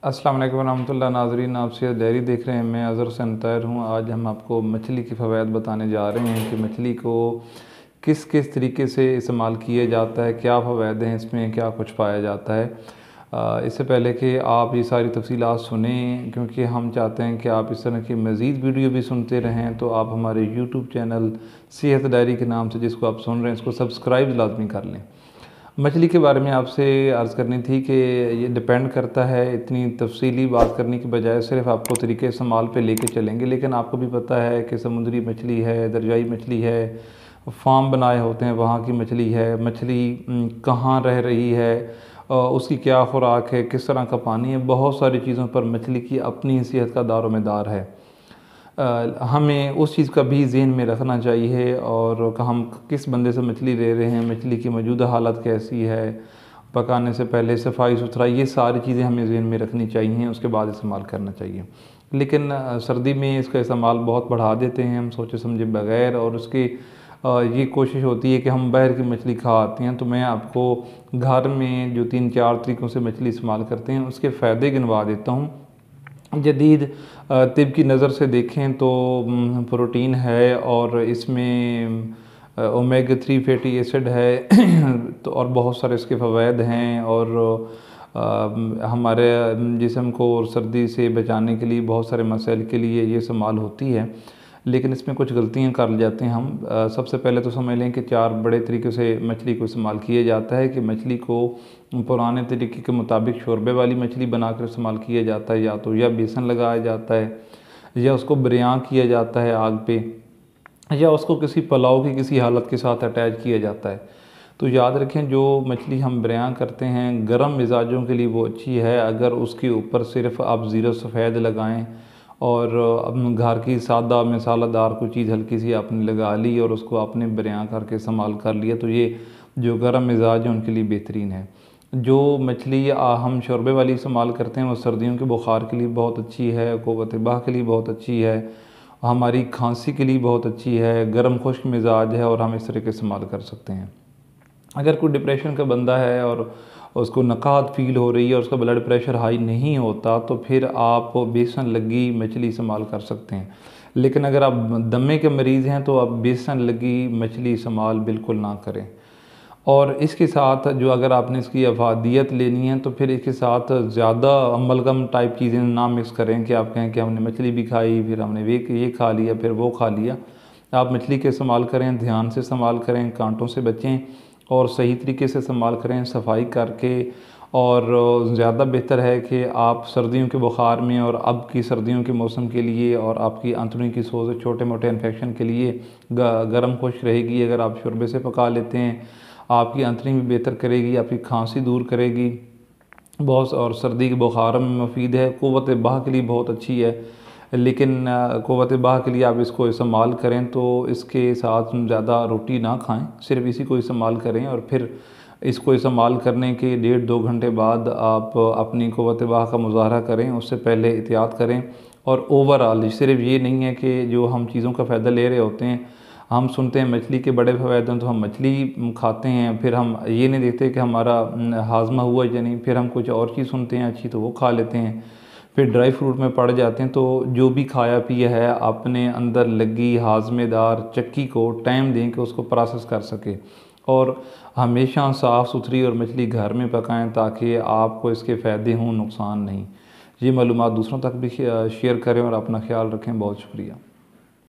अस्सलाम वालेकुम रहमतुल्लाह नाज़रीन, आप सियाह डायरी देख रहे हैं। मैं अज़हर हुसैन तैयर हूँ। आज हम आपको मछली के फ़वाइद बताने जा रहे हैं कि मछली को किस किस तरीके से इस्तेमाल किया जाता है, क्या फ़वाइद हैं इसमें, क्या कुछ पाया जाता है। इससे पहले कि आप ये सारी तफ़सीलात सुनें, क्योंकि हम चाहते हैं कि आप इस तरह की मज़ीद वीडियो भी सुनते रहें, तो आप हमारे यूट्यूब चैनल सेहत डायरी के नाम से जिसको आप सुन रहे हैं, इसको सब्सक्राइब लाजमी कर लें। मछली के बारे में आपसे अर्ज़ करनी थी कि ये डिपेंड करता है, इतनी तफसीली बात करने की बजाय सिर्फ़ आपको तरीके इस्तेमाल पे लेके चलेंगे। लेकिन आपको भी पता है कि समुद्री मछली है, दरियाई मछली है, फार्म बनाए होते हैं वहाँ की मछली है, मछली कहाँ रह रही है, उसकी क्या ख़ुराक है, किस तरह का पानी है, बहुत सारी चीज़ों पर मछली की अपनी हैसियत का दारोमदार है। हमें उस चीज़ का भी ज़हन में रखना चाहिए और कि हम किस बंदे से मछली ले रहे हैं, मछली की मौजूदा हालत कैसी है, पकाने से पहले सफाई सुथराई, ये सारी चीज़ें हमें ज़हन में रखनी चाहिए, उसके बाद इस्तेमाल करना चाहिए। लेकिन सर्दी में इसका इस्तेमाल बहुत बढ़ा देते हैं हम सोचे समझे बगैर, और उसकी ये कोशिश होती है कि हम बाहर की मछली खा आते हैं। तो मैं आपको घर में जो 3-4 तरीक़ों से मछली इस्तेमाल करते हैं उसके फ़ायदे गिनवा देता हूँ। जदीद तिब की नज़र से देखें तो प्रोटीन है और इसमें ओमेगा 3 फैटी एसिड है तो और बहुत सारे इसके फ़वाइद हैं, और हमारे जिस्म को और सर्दी से बचाने के लिए बहुत सारे मसाइल के लिए ये इस्तेमाल होती है। लेकिन इसमें कुछ गलतियाँ कर जाते हैं हम। सबसे पहले तो समझ लें कि 4 बड़े तरीक़े से मछली को इस्तेमाल किया जाता है। कि मछली को पुराने तरीके के मुताबिक शोरबे वाली मछली बनाकर इस्तेमाल किया जाता है, या बेसन लगाया जाता है, या उसको बिरयान किया जाता है आग पे, या उसको किसी पुलाव की किसी हालत के साथ अटैच किया जाता है। तो याद रखें, जो मछली हम बिरयान करते हैं गर्म मिजाजों के लिए वो अच्छी है। अगर उसके ऊपर सिर्फ़ आप ज़ीरा सफ़ेद लगाएं और घर की सादा मसालादार कोई चीज़ हल्की सी आपने लगा ली और उसको आपने बिरयान करके इस्तेमाल कर लिया, तो ये जो गर्म मिजाज है उनके लिए बेहतरीन है। जो मछली हम शोरबे वाली इस्तेमाल करते हैं वो सर्दियों के बुखार के लिए बहुत अच्छी है, क़ुव्वत बाह के लिए बहुत अच्छी है, हमारी खांसी के लिए बहुत अच्छी है, गर्म खुश्क मिजाज है और हम इस तरह के इस्तेमाल कर सकते हैं। अगर कोई डिप्रेशन का बंदा है और उसको नकाहत फ़ील हो रही है और उसका ब्लड प्रेशर हाई नहीं होता, तो फिर आप बेसन लगी मछली इस्तेमाल कर सकते हैं। लेकिन अगर आप दमे के मरीज़ हैं तो आप बेसन लगी मछली इस्तेमाल बिल्कुल ना करें। और इसके साथ जो अगर आपने इसकी अफादियत लेनी है तो फिर इसके साथ ज़्यादा अमलगम टाइप चीज़ें ना मिक्स करें कि आप कहें कि हमने मछली भी खाई, फिर हमने ये खा लिया, फिर वो खा लिया। आप मछली के इस्तेमाल करें, ध्यान से इस्तेमाल करें, कांटों से बचें और सही तरीके से इस्तेमाल करें, सफाई करके। और ज़्यादा बेहतर है कि आप सर्दियों के बुखार में और अब की सर्दियों के मौसम के लिए और आपकी आंतड़ियों की सोज छोटे मोटे इन्फेक्शन के लिए गर्म खुश्क रहेगी। अगर आप शोरबे से पका लेते हैं, आपकी आंतड़ी भी बेहतर करेगी, आपकी खांसी दूर करेगी बहुत, और सर्दी के बुखार में मुफीद है, क़ुव्वत बाह के लिए बहुत अच्छी है। लेकिन क़ुव्वत बाह के लिए आप इसको इस्तेमाल करें तो इसके साथ ज़्यादा रोटी ना खाएं, सिर्फ इसी को इस्तेमाल करें। और फिर इसको इस्तेमाल करने के 1.5-2 घंटे बाद आप अपनी क़ुव्वत बाह का मुज़ाहरा करें, उससे पहले एहतियात करें। और ओवरऑल सिर्फ ये नहीं है कि जो हम चीज़ों का फ़ायदा ले रहे होते हैं, हम सुनते हैं मछली के बड़े फ़वाइद हैं तो हम मछली खाते हैं, फिर हम ये नहीं देखते कि हमारा हाजमा हुआ या नहीं, फिर हम कुछ और चीज़ सुनते हैं अच्छी तो वो खा लेते हैं, फिर ड्राई फ्रूट में पड़ जाते हैं। तो जो भी खाया पिया है अपने अंदर लगी हाजमेदार चक्की को टाइम दें कि उसको प्रोसेस कर सके। और हमेशा साफ़ सुथरी और मछली घर में पकाएं ताकि आपको इसके फ़ायदे हों, नुकसान नहीं। ये मालूमात दूसरों तक भी शेयर करें और अपना ख्याल रखें। बहुत शुक्रिया।